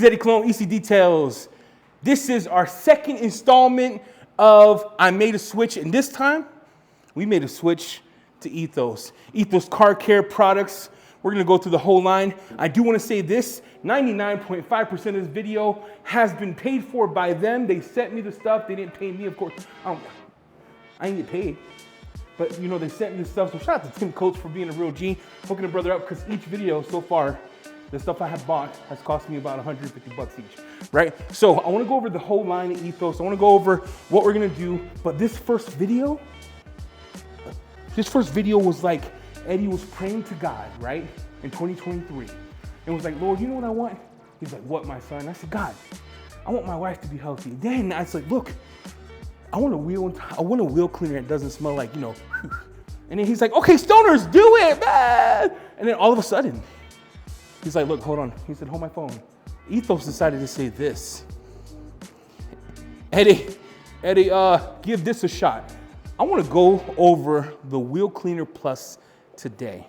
Eddie Clone, EC Details. This is our second installment of I Made a Switch, and this time we made a switch to Ethos. Ethos car care products. We're gonna go through the whole line. I do wanna say this, 99.5% of this video has been paid for by them. They sent me the stuff, they didn't pay me, of course. I didn't get paid, but you know, they sent me the stuff. So shout out to Tim Coates for being a real G, hooking a brother up, because each video so far, the stuff I have bought has cost me about 150 bucks each, right? So I wanna go over the whole line of Ethos. I wanna go over what we're gonna do, but this first video was like, Eddie was praying to God, right? In 2023. And was like, Lord, you know what I want? He's like, what, my son? I said, God, I want my wife to be healthy. Then I was like, look, I want a wheel cleaner that doesn't smell like, you know, and then he's like, okay, stoners, do it, man. And then all of a sudden, he's like, look, hold on. He said, hold my phone. Ethos decided to say this. Eddie, give this a shot. I want to go over the Wheel Cleaner Plus today.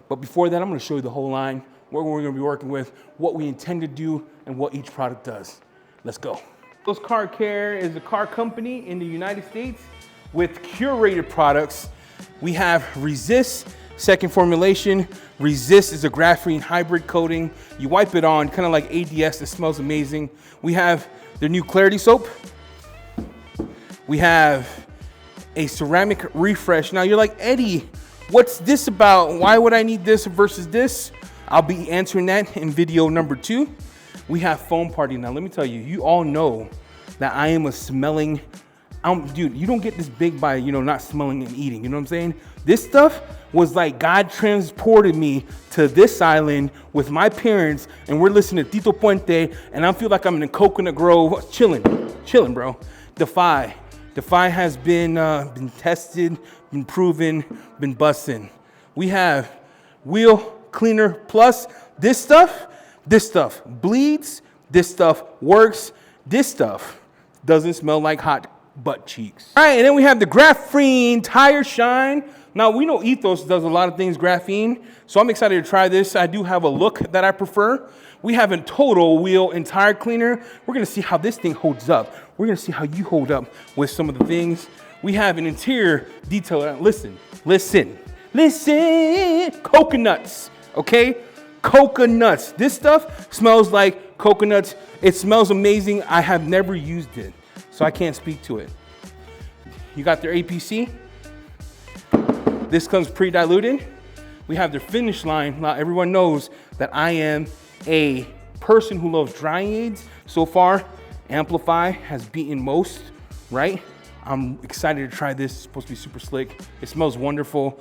But before that, I'm going to show you the whole line, what we're going to be working with, what we intend to do, and what each product does. Let's go. Ethos Car Care is a car company in the United States with curated products. We have Resist, second formulation. Resist is a graphene hybrid coating. You wipe it on, kind of like ADS, it smells amazing. We have their new Clarity Soap. We have a ceramic refresh. Now you're like, Eddie, what's this about? Why would I need this versus this? I'll be answering that in video number 2. We have Foam Party. Now let me tell you, you all know that I am a smelling, dude, you don't get this big by, you know, not smelling and eating, you know what I'm saying? This stuff was like God transported me to this island with my parents, and we're listening to Tito Puente, and I feel like I'm in a coconut grove, chilling, bro. Defy has been tested, been proven, been busting. We have Wheel Cleaner Plus. This stuff bleeds. This stuff works. This stuff doesn't smell like hot butt cheeks. All right, and then we have the Graphene Tire Shine. Now, we know Ethos does a lot of things graphene, so I'm excited to try this. I do have a look that I prefer. We have a total wheel and tire cleaner. We're gonna see how this thing holds up. We're gonna see how you hold up with some of the things. We have an interior detail. Listen. Coconuts, okay? Coconuts. This stuff smells like coconuts. It smells amazing. I have never used it, so I can't speak to it. You got their APC. This comes pre-diluted. We have their finish line. Now everyone knows that I am a person who loves drying aids. So far, Amplify has beaten most, right? I'm excited to try this. It's supposed to be super slick. It smells wonderful.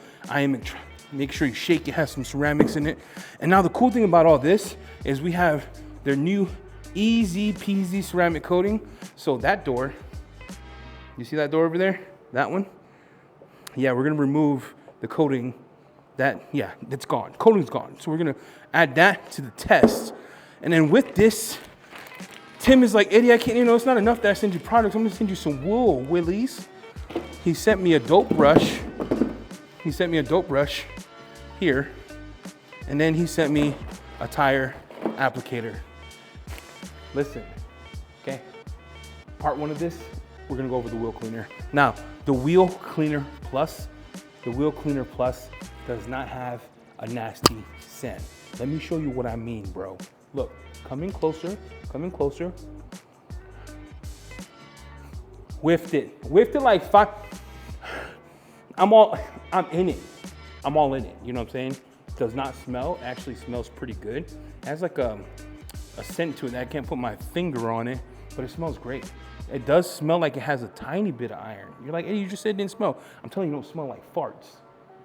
Make sure you shake it, has some ceramics in it. And now the cool thing about all this is we have their new easy peasy ceramic coating. So that door, you see that door over there? That one? Yeah, we're gonna remove the coating. It's gone. Coating's gone. So we're gonna add that to the test. And then with this, Tim is like, Eddie, I can't, you know, it's not enough that I send you products. I'm gonna send you some wool willies. He sent me a dope brush. Here. And then he sent me a tire applicator. Listen, okay? Part 1 of this, we're gonna go over the wheel cleaner. Now, the Wheel Cleaner Plus does not have a nasty scent. Let me show you what I mean, bro. Look, come in closer. Whiffed it like fuck. I'm all in it. You know what I'm saying? Does not smell, actually smells pretty good. It has like a scent to it that I can't put my finger on it, but it smells great. It does smell like it has a tiny bit of iron. You're like, hey, you just said it didn't smell. I'm telling you, it don't smell like farts.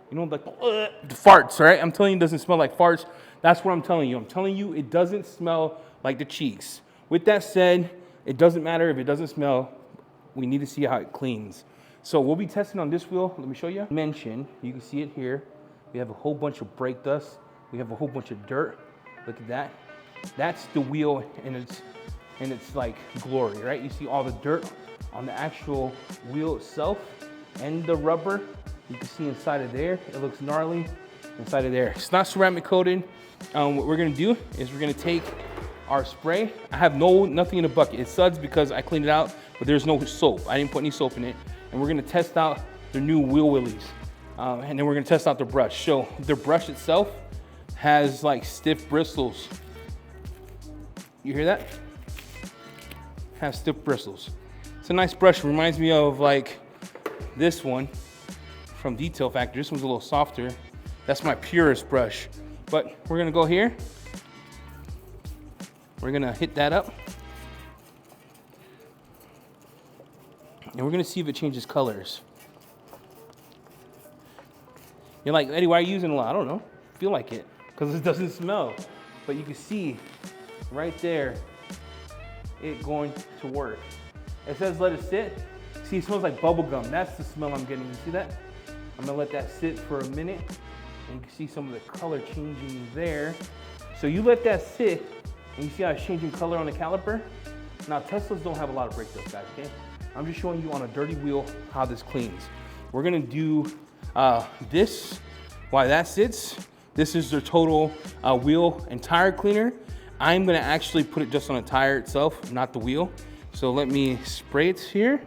You know, like the farts, right? I'm telling you, it doesn't smell like farts. That's what I'm telling you. I'm telling you, it doesn't smell like the cheeks. With that said, it doesn't matter if it doesn't smell. We need to see how it cleans. So we'll be testing on this wheel. Let me show you. You can see it here. We have a whole bunch of brake dust. We have a whole bunch of dirt. Look at that. That's the wheel in its like glory, right? You see all the dirt on the actual wheel itself and the rubber. You can see inside of there, it looks gnarly inside of there. It's not ceramic coated. What we're gonna do is we're gonna take our spray. I have nothing in the bucket. It suds because I cleaned it out, but there's no soap. I didn't put any soap in it. And we're gonna test out their new wheel willies. And then we're gonna test out the brush. So their brush itself has like stiff bristles. You hear that? Has stiff bristles. It's a nice brush. Reminds me of like this one from Detail Factory. This one's a little softer. That's my purest brush. But we're gonna go here. We're gonna hit that up. And we're gonna see if it changes colors. You're like, Eddie, why are you using a lot? I don't know, feel like it, because it doesn't smell. But you can see right there, it going to work. It says let it sit. See, it smells like bubble gum. That's the smell I'm getting, you see that? I'm gonna let that sit for a minute, and you can see some of the color changing there. So you let that sit, and you see how it's changing color on the caliper? Now, Teslas don't have a lot of brake dust, guys, okay? I'm just showing you on a dirty wheel how this cleans. We're gonna do this while that sits. This is the total wheel and tire cleaner. I'm gonna actually put it just on the tire itself, not the wheel. So let me spray it here.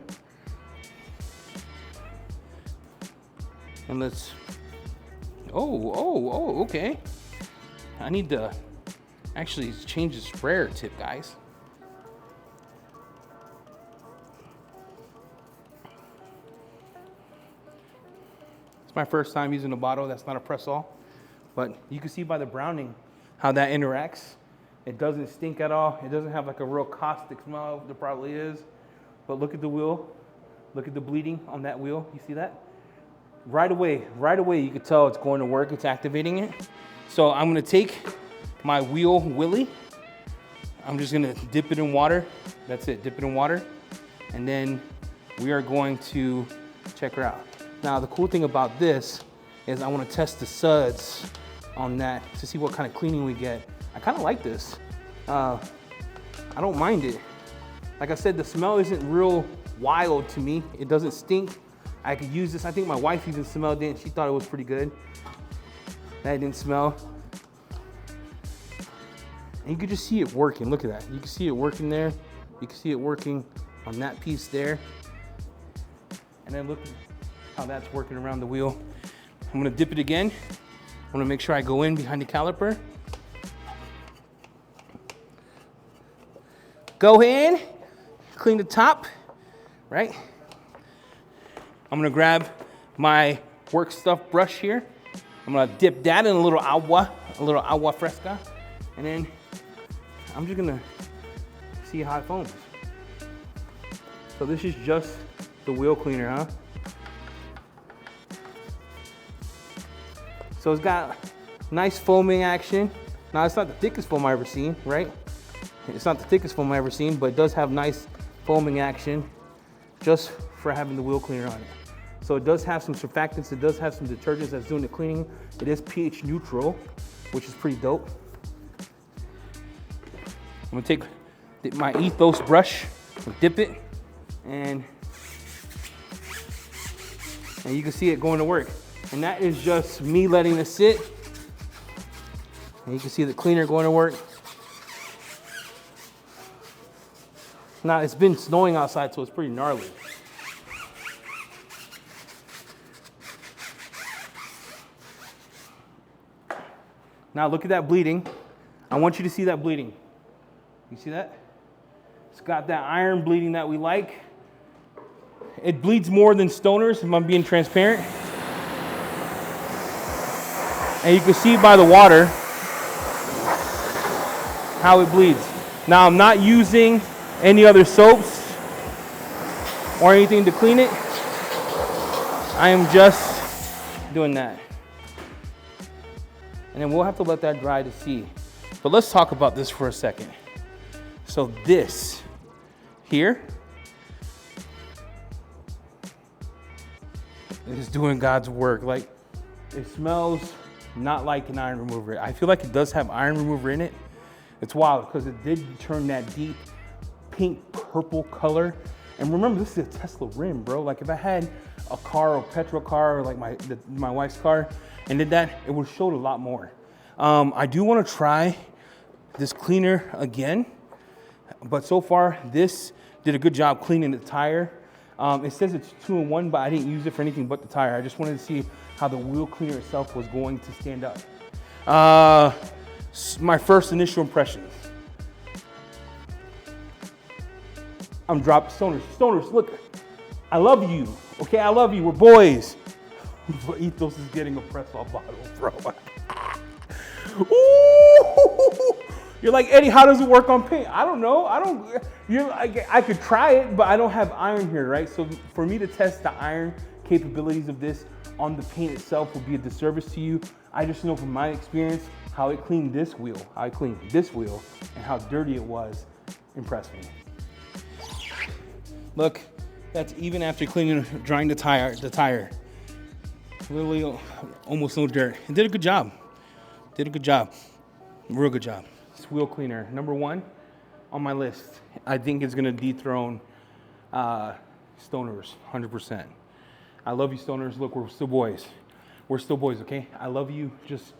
And let's, okay. I need to actually change the sprayer tip, guys. It's my first time using a bottle that's not a press-all, but you can see by the browning how that interacts. It doesn't stink at all. It doesn't have like a real caustic smell. There probably is, but look at the wheel. Look at the bleeding on that wheel. You see that? Right away, you can tell it's going to work. It's activating it. So I'm gonna take my wheel willy. I'm just gonna dip it in water. That's it, dip it in water. And then we are going to check her out. Now, the cool thing about this is I wanna test the suds on that to see what kind of cleaning we get. I kinda like this. I don't mind it. Like I said, the smell isn't real wild to me. It doesn't stink. I could use this. I think my wife even smelled it and she thought it was pretty good. That didn't smell. And you can just see it working. Look at that. You can see it working there. You can see it working on that piece there. And then look at how that's working around the wheel. I'm gonna dip it again. I'm gonna make sure I go in behind the caliper. Go in, clean the top, right? I'm gonna grab my work stuff brush here. I'm gonna dip that in a little agua fresca. And then I'm just gonna see how it foams. So this is just the wheel cleaner, huh? So it's got nice foaming action. Now it's not the thickest foam I've ever seen, right? It's not the thickest foam I've ever seen, but it does have nice foaming action just for having the wheel cleaner on it. So it does have some surfactants, it does have some detergents that's doing the cleaning. It is pH neutral, which is pretty dope. I'm gonna take my Ethos brush, dip it, and you can see it going to work. And that is just me letting it sit. And you can see the cleaner going to work. Now it's been snowing outside, so it's pretty gnarly. Now look at that bleeding. I want you to see that bleeding. You see that? It's got that iron bleeding that we like. It bleeds more than Stoners, if I'm being transparent. And you can see by the water how it bleeds. Now I'm not using any other soaps or anything to clean it. I am just doing that. And then we'll have to let that dry to see. But let's talk about this for a second. So this here is doing God's work. Like, it smells not like an iron remover. I feel like it does have iron remover in it. It's wild because it did turn that deep pink purple color. And remember, this is a Tesla rim, bro. Like, if I had a car or petrol car or like my wife's car and did that, it would have showed a lot more. I do want to try this cleaner again. But so far, this did a good job cleaning the tire. It says it's 2-in-1, but I didn't use it for anything but the tire. I just wanted to see how the wheel cleaner itself was going to stand up. My first initial impressions. I'm dropping stoners. Stoners, look, I love you, okay? I love you, we're boys. But Ethos is getting a press-off bottle, bro. Ooh! You're like, Eddie, how does it work on paint? I don't know. I could try it, but I don't have iron here, right? So for me to test the iron capabilities of this on the paint itself would be a disservice to you. I just know from my experience how it cleaned this wheel, how it cleaned this wheel, and how dirty it was impressed me. Look, that's even after cleaning, drying the tire. Literally almost no dirt. It did a good job. Did a good job. Real good job. This wheel cleaner, number 1 on my list. I think it's gonna dethrone stoners, 100%. I love you, stoners. Look, we're still boys. We're still boys, okay? I love you. Just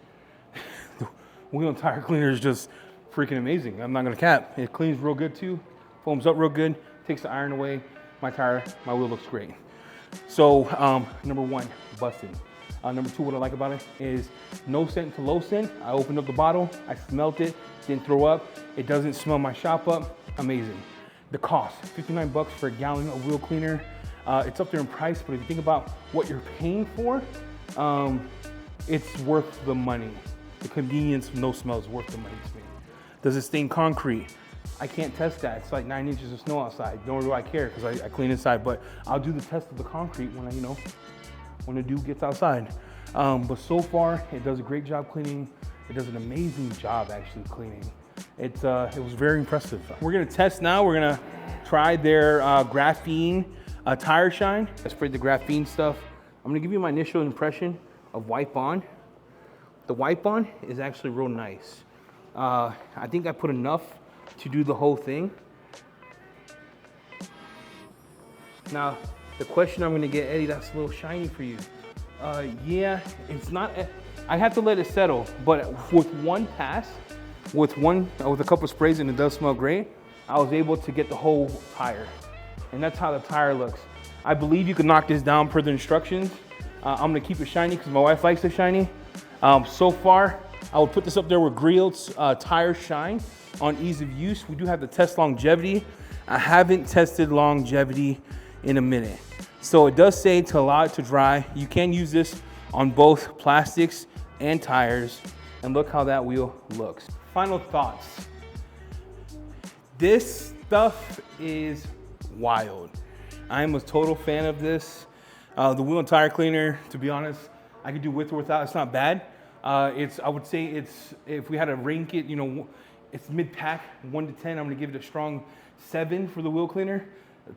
the wheel and tire cleaner is just freaking amazing. I'm not gonna cap. It cleans real good too. Foams up real good. Takes the iron away. My wheel looks great. So number 1, busted. Number 2, what I like about it is no scent to low scent. I opened up the bottle, I smelled it, didn't throw up. It doesn't smell my shop up. Amazing. The cost, 59 bucks for a gallon of wheel cleaner. It's up there in price, but if you think about what you're paying for, it's worth the money. The convenience, no smell is worth the money to me. Does it stain concrete? I can't test that. It's like 9 inches of snow outside. Nor do I care because I clean inside, but I'll do the test of the concrete when when the dew gets outside. But so far, it does a great job cleaning. It does an amazing job actually cleaning. It was very impressive. We're gonna test now. We're gonna try their graphene tire shine. I sprayed the graphene stuff. I'm gonna give you my initial impression of wipe on. The wipe on is actually real nice. I think I put enough to do the whole thing. Now, the question I'm gonna get, Eddie, that's a little shiny for you. Yeah, it's not, I have to let it settle, but with one pass, with a couple of sprays, and it does smell great, I was able to get the whole tire. And that's how the tire looks. I believe you can knock this down per the instructions. I'm gonna keep it shiny because my wife likes it shiny. So far, I would put this up there with Grail's tire shine on ease of use. We do have to test longevity. I haven't tested longevity in a minute. So it does say to allow it to dry. You can use this on both plastics and tires. And look how that wheel looks. Final thoughts. This stuff is wild. I am a total fan of this. The wheel and tire cleaner, to be honest, I could do with or without. It's not bad. I would say if we had to rank it, it's mid-pack, 1 to 10. I'm gonna give it a strong 7 for the wheel cleaner,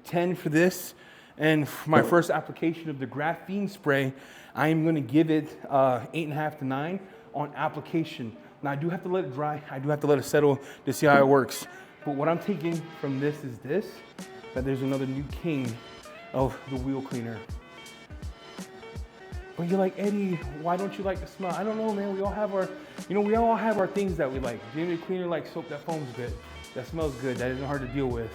10 for this. And for my first application of the graphene spray, I am gonna give it 8.5 to 9 on application. Now I do have to let it dry. I do have to let it settle to see how it works. But what I'm taking from this is that there's another new king of the wheel cleaner. But you're like, Eddie, why don't you like the smell? I don't know, man. We all have our things that we like. Jamie Cleaner likes soap that foams good, that smells good, that isn't hard to deal with.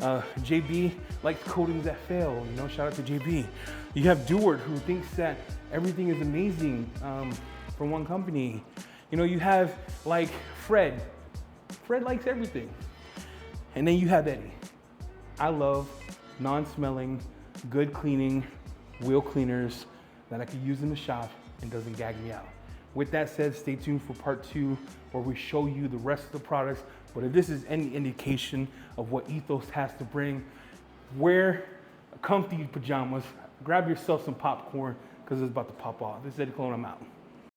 JB likes coatings that fail. Shout out to JB. You have Dewart, who thinks that everything is amazing from one company. You have like Fred. Fred likes everything. And then you have Eddie. I love non-smelling, good cleaning wheel cleaners that I could use in the shop and doesn't gag me out. With that said, stay tuned for part 2 where we show you the rest of the products. But if this is any indication of what Ethos has to bring, wear comfy pajamas, grab yourself some popcorn because it's about to pop off. This is Eddie Cologne, I'm out.